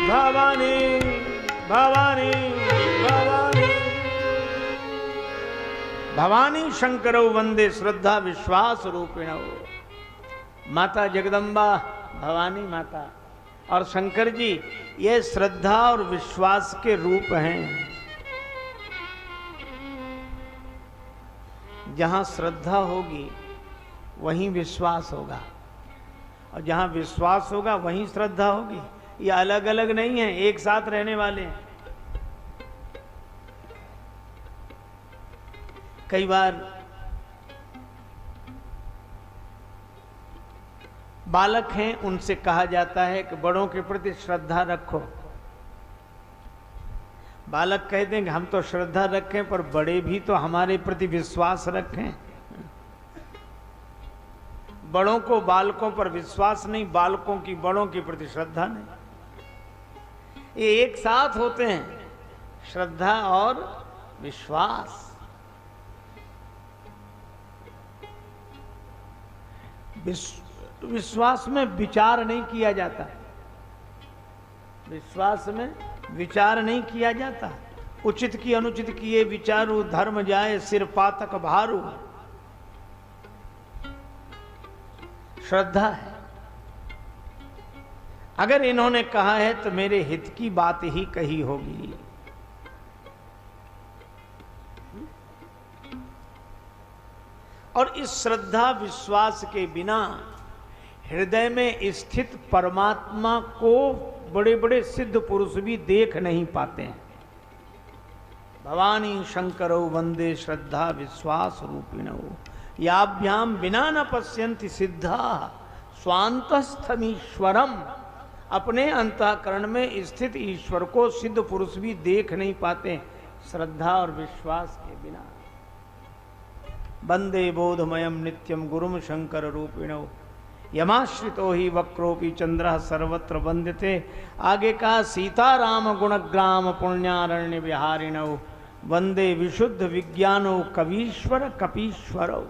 भवानी भवानी भवानी भवानी शंकरौ वंदे श्रद्धा विश्वास रूपिणौ। माता जगदम्बा भवानी माता और शंकर जी ये श्रद्धा और विश्वास के रूप हैं। जहां श्रद्धा होगी वहीं विश्वास होगा और जहां विश्वास होगा वहीं श्रद्धा होगी। ये अलग अलग नहीं है, एक साथ रहने वाले हैं। कई बार बालक हैं, उनसे कहा जाता है कि बड़ों के प्रति श्रद्धा रखो। बालक कहते हैं कि हम तो श्रद्धा रखें पर बड़े भी तो हमारे प्रति विश्वास रखें। बड़ों को बालकों पर विश्वास नहीं, बालकों की बड़ों के प्रति श्रद्धा नहीं। ये एक साथ होते हैं, श्रद्धा और विश्वास। विश्वास में विचार नहीं किया जाता, विश्वास में विचार नहीं किया जाता। उचित की अनुचित किए विचारू, धर्म जाए सिर पातक भारू। श्रद्धा है, अगर इन्होंने कहा है तो मेरे हित की बात ही कही होगी। और इस श्रद्धा विश्वास के बिना हृदय में स्थित परमात्मा को बड़े बड़े सिद्ध पुरुष भी देख नहीं पाते हैं। भवानी शंकरौ वंदे श्रद्धा विश्वास रूपिणौ। याभ्याम बिना न पश्यन्ति सिद्धा स्वांतस्थमीश्वरम। अपने अंतःकरण में स्थित ईश्वर को सिद्ध पुरुष भी देख नहीं पाते श्रद्धा और विश्वास के बिना। वंदे बोधमयम नित्यम गुरुम शंकर रूपिणौ। यमाश्रितो ही वक्रोपि चंद्र सर्वत्र वंदते। आगे का सीताराम गुणग्राम पुण्यारण्य विहारिणौ। वंदे विशुद्ध विज्ञानो कवीश्वर कपीश्वरौ।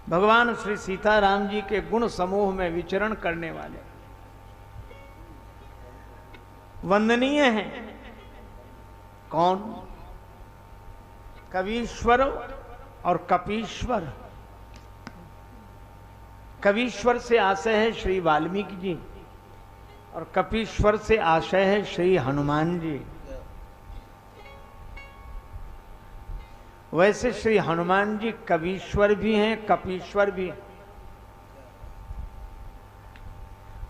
भगवान श्री सीताराम जी के गुण समूह में विचरण करने वाले वंदनीय हैं। कौन? कवीश्वर और कपीश्वर। कवीश्वर से आशय है श्री वाल्मीकि जी और कपीश्वर से आशय है श्री हनुमान जी। वैसे श्री हनुमान जी कवीश्वर भी हैं, कपीश्वर भी हैं।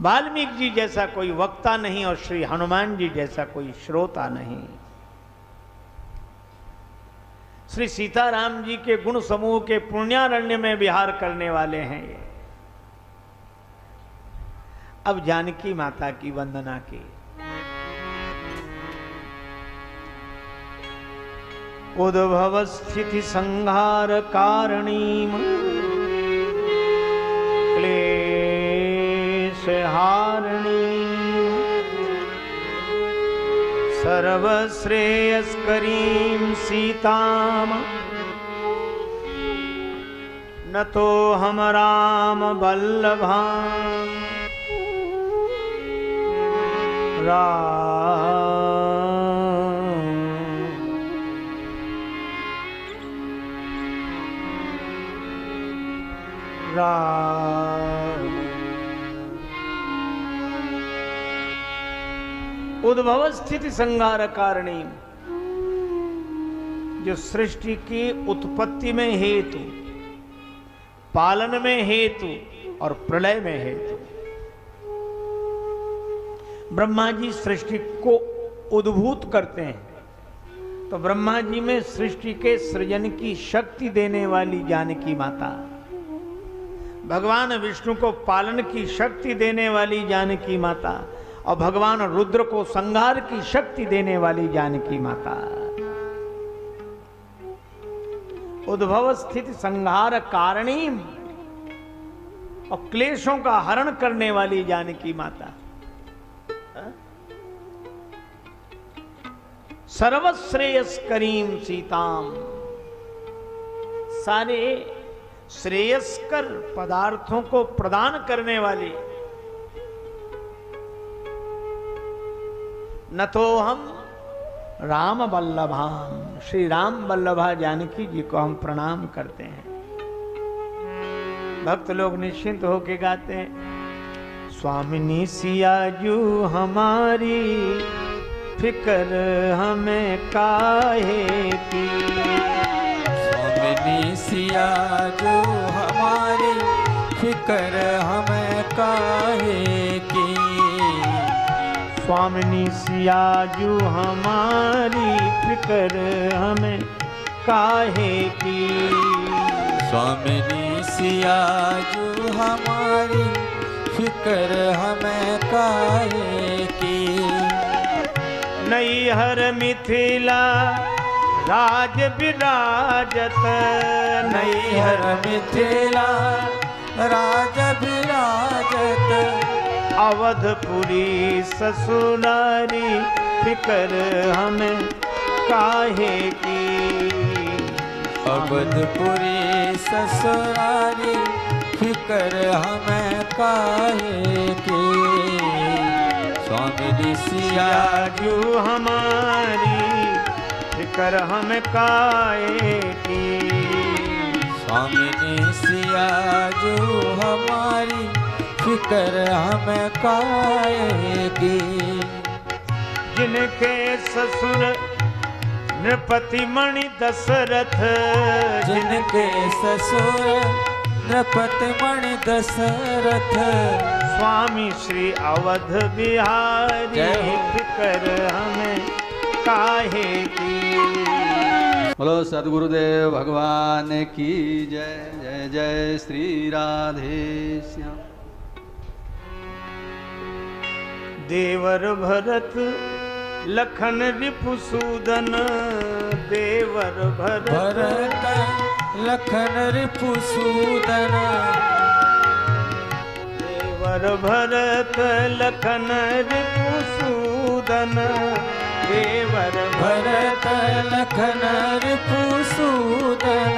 वाल्मीकि जी जैसा कोई वक्ता नहीं और श्री हनुमान जी जैसा कोई श्रोता नहीं। श्री सीताराम जी के गुण समूह के पुण्यारण्य में विहार करने वाले हैं ये। अब जानकी माता की वंदना की। उद्भव स्थिति संहार कारणीम क्लेश हारिणी सर्वश्रेयस्करीं सीताम न तो हम राम वल्लभाम उद्भव स्थिति संहार कारिणी। जो सृष्टि की उत्पत्ति में हेतु, पालन में हेतु और प्रलय में हेतु। ब्रह्मा जी सृष्टि को उद्भूत करते हैं तो ब्रह्मा जी में सृष्टि के सृजन की शक्ति देने वाली जानकी माता, भगवान विष्णु को पालन की शक्ति देने वाली जानकी माता और भगवान रुद्र को संहार की शक्ति देने वाली जानकी माता। उद्भव स्थिति संहार कारिणी और क्लेशों का हरण करने वाली जानकी माता। सर्वश्रेयस्करीं सीताम। सारे श्रेयस्कर पदार्थों को प्रदान करने वाली न तो हम राम वल्लभाम, श्री राम वल्लभा जानकी जी को हम प्रणाम करते हैं। भक्त लोग निश्चिंत होके गाते हैं, स्वामिनी सिया जू हमारी फिक्र हमें काहे की। स्वामिनी सिया जू हमारी फिक्र हमें काहे की। स्वामिनी सिया जू हमारी फिक्र हमें काहे की। स्वामिनी सिया जू हमारी फिक्र हमें काहे की। नैहर मिथिला राज विराजत, नैहर मिथिला राज विराजत। अवधपुरी ससुरारी फिक्र हमें काहे की। अवधपुरी ससुरारी फिक्र हमें काहे की। स्वामिनी सिया जू हमारी फिक्र हमें काहे की। स्वामिनी सिया जू हमारी फिक्र हमें काहे की। जिनके ससुर नृपति मणि दशरथ, जिनके ससुर नृपति मणि दशरथ। स्वामी श्री अवध बिहारी फिक्र हमें काहे की। बोलो सद्गुरुदेव भगवान की जय। जय जय श्री राधे श्याम। देवर भरत लखन रिपुसूदन, देवर भरत लखन रिपुसूदन। देवर भरत लखन रिपुसूदन, देवर भरत लखन रिपुसूदन।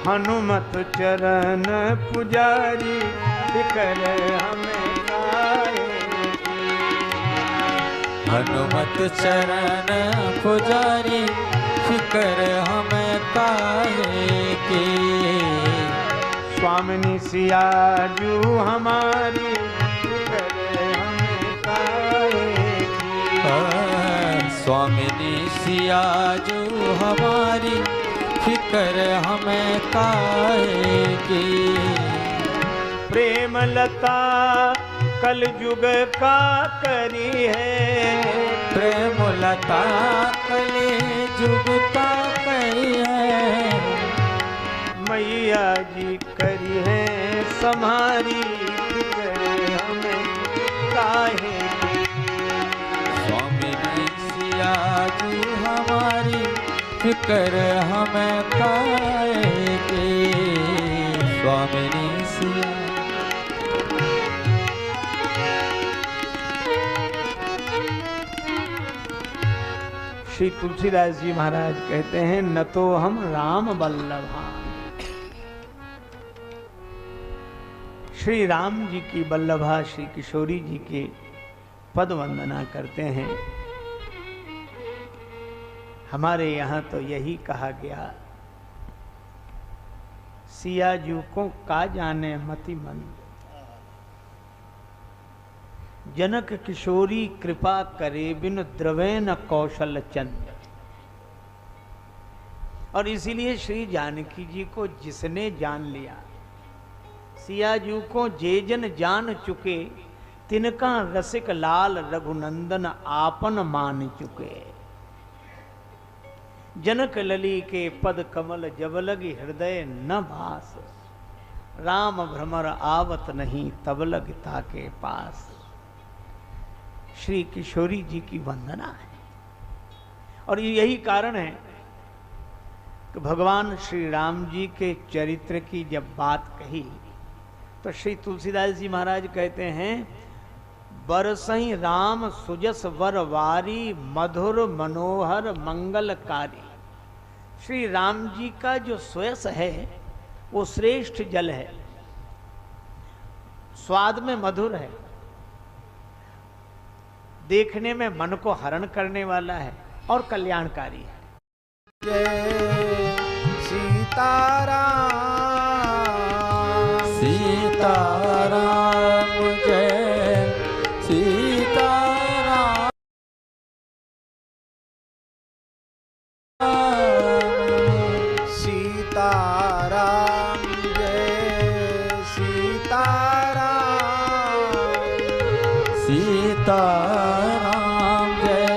हनुमत चरण पुजारी फिक्र हमें काहे की। हनुमत चरण पुजारी फिक्र हमें काहे की। स्वामिनी सिया जू हमारी फिक्र हमें काहे की। स्वामिनी सिया जू हमारी फिक्र हमें काहे की। प्रेम लता कल युग का करी है, प्रेम लता कले जुग का करी है। मैया जी करी है समारी फिक्र हमें काहे की। स्वामिनी सिया जू हमारी फिक्र हमें काहे की। स्वामिनी सिया श्री तुलसीदास जी महाराज कहते हैं, न तो हम राम वल्लभा, श्री राम जी की वल्लभा श्री किशोरी जी के पद वंदना करते हैं। हमारे यहाँ तो यही कहा गया, सिया जू को का जाने मति मंद, जनक किशोरी कृपा करे बिन द्रवे न कौशल चंद। और इसीलिए श्री जानकी जी को जिसने जान लिया, सिया जू को जे जन जान चुके, तिनका रसिक लाल रघुनंदन आपन मान चुके। जनक लली के पद कमल जब लगी हृदय न भास, राम भ्रमर आवत नहीं तब लगता के पास। श्री किशोरी जी की वंदना है। और यही कारण है कि भगवान श्री राम जी के चरित्र की जब बात कही तो श्री तुलसीदास जी महाराज कहते हैं, बरसई राम सुजस वर वारी, मधुर मनोहर मंगलकारी। श्री राम जी का जो सुयस है वो श्रेष्ठ जल है, स्वाद में मधुर है, देखने में मन को हरण करने वाला है और कल्याणकारी है। जय सीताराम सीताराम जय सीताराम सीताराम जय सीताराम सीताराम जय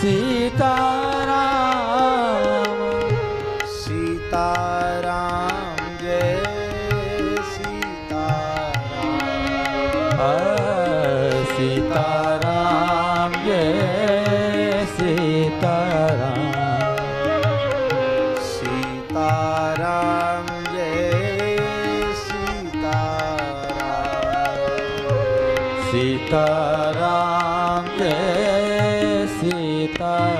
सीताराम सीताराम जय सीताराम सीताराम जय सीताराम सीताराम जय सीताराम सीताराम जय सीताराम।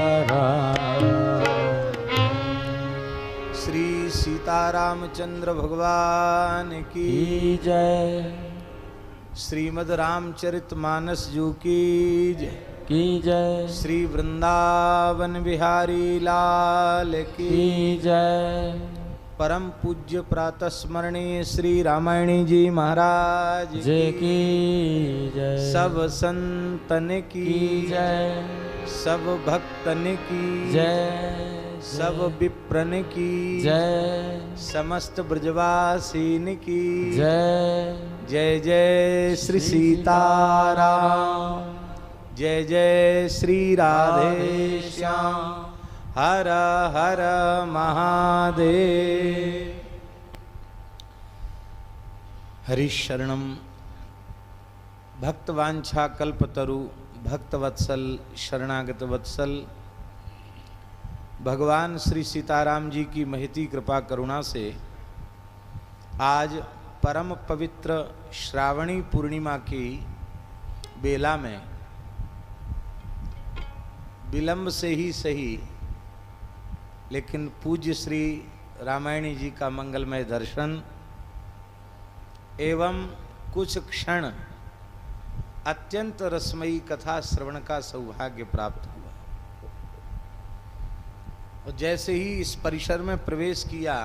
श्री सीतारामचंद्र भगवान की जय। श्रीमद् रामचरितमानस जी की जय। श्री वृंदावन बिहारी लाल की जय। परम पूज्य प्रातः स्मरणीय श्री रामायणी जी महाराज जय की जय। सब संतन की जय। सब भक्तन की जय। सब विप्रन की जय। समस्त ब्रजवासीन की जय। जय जय श्री सीताराम जय जय श्री राधे श्याम हर हर महादेव। हरिशरणम भक्तवांछा कल्पतरु भक्तवत्सल शरणागत वत्सल भगवान श्री सीताराम जी की महती कृपा करुणा से आज परम पवित्र श्रावणी पूर्णिमा की बेला में विलंब से ही सही लेकिन पूज्य श्री रामायणी जी का मंगलमय दर्शन एवं कुछ क्षण अत्यंत रसमयी कथा श्रवण का सौभाग्य प्राप्त हुआ। और जैसे ही इस परिसर में प्रवेश किया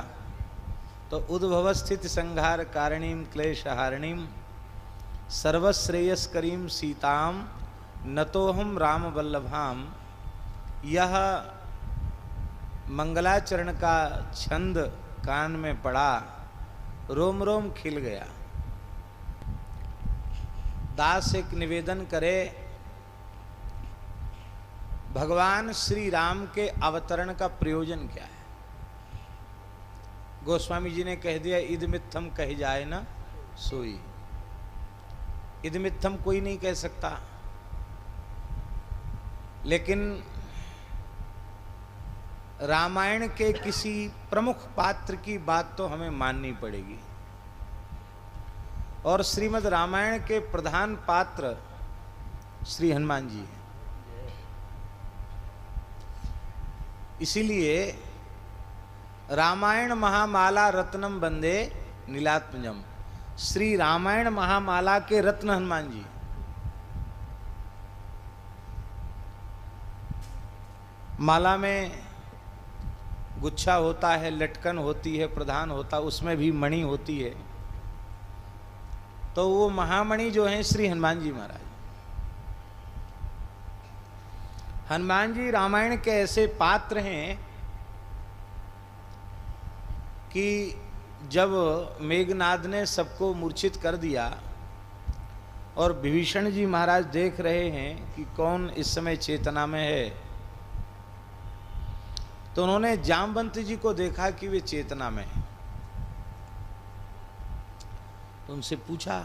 तो उद्भव स्थित संहार कारणीम क्लेशहारिणीम सर्वश्रेयस्करीम सीताम नतोहम राम वल्लभाम, यह मंगलाचरण का छंद कान में पड़ा, रोम रोम खिल गया। दास एक निवेदन करे, भगवान श्री राम के अवतरण का प्रयोजन क्या है? गोस्वामी जी ने कह दिया इदमित्थम कही जाए ना सोई। इदमित्थम कोई नहीं कह सकता, लेकिन रामायण के किसी प्रमुख पात्र की बात तो हमें माननी पड़ेगी। और श्रीमद् रामायण के प्रधान पात्र श्री हनुमान जी हैं। इसीलिए रामायण महामाला रत्नम बंदे नीलात्मजम, श्री रामायण महामाला के रत्न हनुमान जी। माला में गुच्छा होता है, लटकन होती है, प्रधान होता, उसमें भी मणि होती है। तो वो महामणि जो है श्री हनुमान जी महाराज। हनुमान जी रामायण के ऐसे पात्र हैं कि जब मेघनाद ने सबको मूर्छित कर दिया और विभीषण जी महाराज देख रहे हैं कि कौन इस समय चेतना में है, तो उन्होंने जामवंत जी को देखा कि वे चेतना में है। तो उनसे पूछा,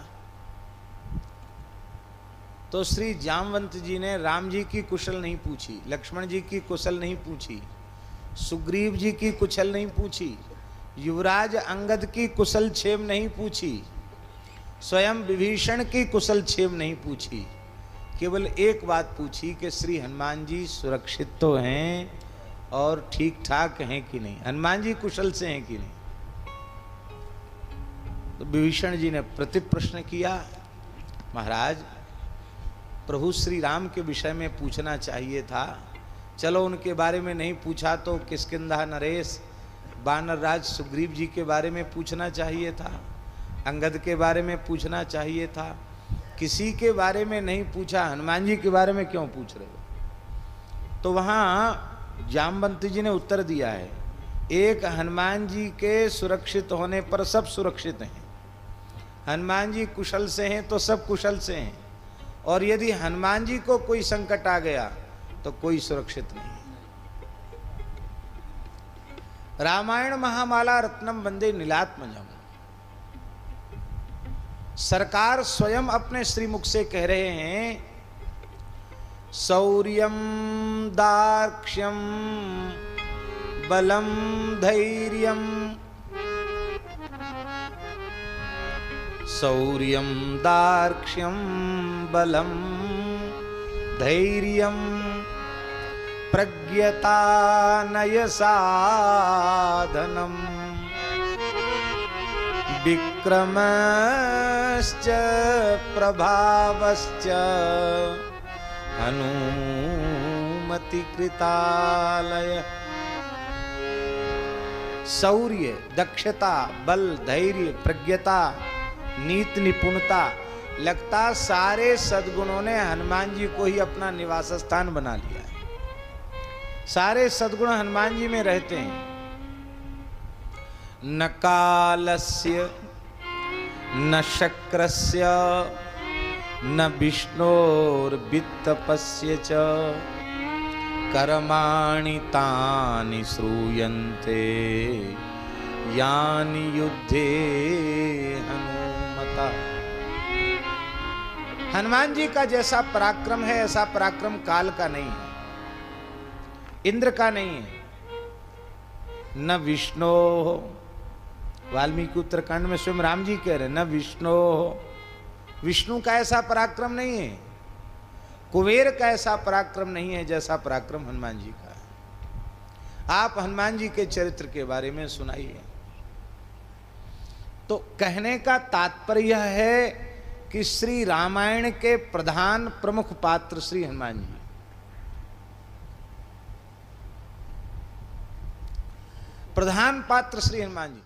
तो श्री जामवंत जी ने राम जी की कुशल नहीं पूछी, लक्ष्मण जी की कुशल नहीं पूछी, सुग्रीव जी की कुशल नहीं पूछी, युवराज अंगद की कुशल क्षेम नहीं पूछी, स्वयं विभीषण की कुशल क्षेम नहीं पूछी। केवल एक बात पूछी कि श्री हनुमान जी सुरक्षित तो हैं और ठीक ठाक हैं कि नहीं, हनुमान जी कुशल से हैं कि नहीं। तो विभीषण जी ने प्रति प्रश्न किया, महाराज प्रभु श्री राम के विषय में पूछना चाहिए था। चलो उनके बारे में नहीं पूछा तो किष्किंधा नरेश वानर राज सुग्रीव जी के बारे में पूछना चाहिए था, अंगद के बारे में पूछना चाहिए था। किसी के बारे में नहीं पूछा, हनुमान जी के बारे में क्यों पूछ रहे हो? तो वहाँ जामवंत जी ने उत्तर दिया है, एक हनुमान जी के सुरक्षित होने पर सब सुरक्षित हैं। हनुमान जी कुशल से हैं तो सब कुशल से हैं, और यदि हनुमान जी को कोई संकट आ गया तो कोई सुरक्षित नहीं। रामायण महामाला रत्नम वंदे नीलात्मजम। सरकार स्वयं अपने श्रीमुख से कह रहे हैं, शौर्यम दार्क्ष्यम बलम धैर्यम, शौर्यम दार्क्ष्यम बलम धैर्यम प्रज्ञता नय साधनम विक्रमश्च प्रभावश्च हनुमति कृतालय। शौर्य, दक्षता, बल, धैर्य, प्रज्ञता, नीति निपुणता, लगता सारे सद्गुणों ने हनुमान जी को ही अपना निवास स्थान बना लिया है। सारे सद्गुण हनुमान जी में रहते हैं। न कालस्य न शक्रस्य न विष्णोर्वित्तपस्य च कर्माणि तानि श्रूयन्ते यानि युद्धे हनुमता। हनुमान जी का जैसा पराक्रम है ऐसा पराक्रम काल का नहीं है, इंद्र का नहीं है, न विष्णु। वाल्मीकि उत्तरकांड में स्वयं राम जी कह रहे न विष्णु, विष्णु का ऐसा पराक्रम नहीं है, कुबेर का ऐसा पराक्रम नहीं है जैसा पराक्रम हनुमान जी का है। आप हनुमान जी के चरित्र के बारे में सुनाइए। तो कहने का तात्पर्य है कि श्री रामायण के प्रधान प्रमुख पात्र श्री हनुमान जी। प्रधान पात्र श्री हनुमान जी।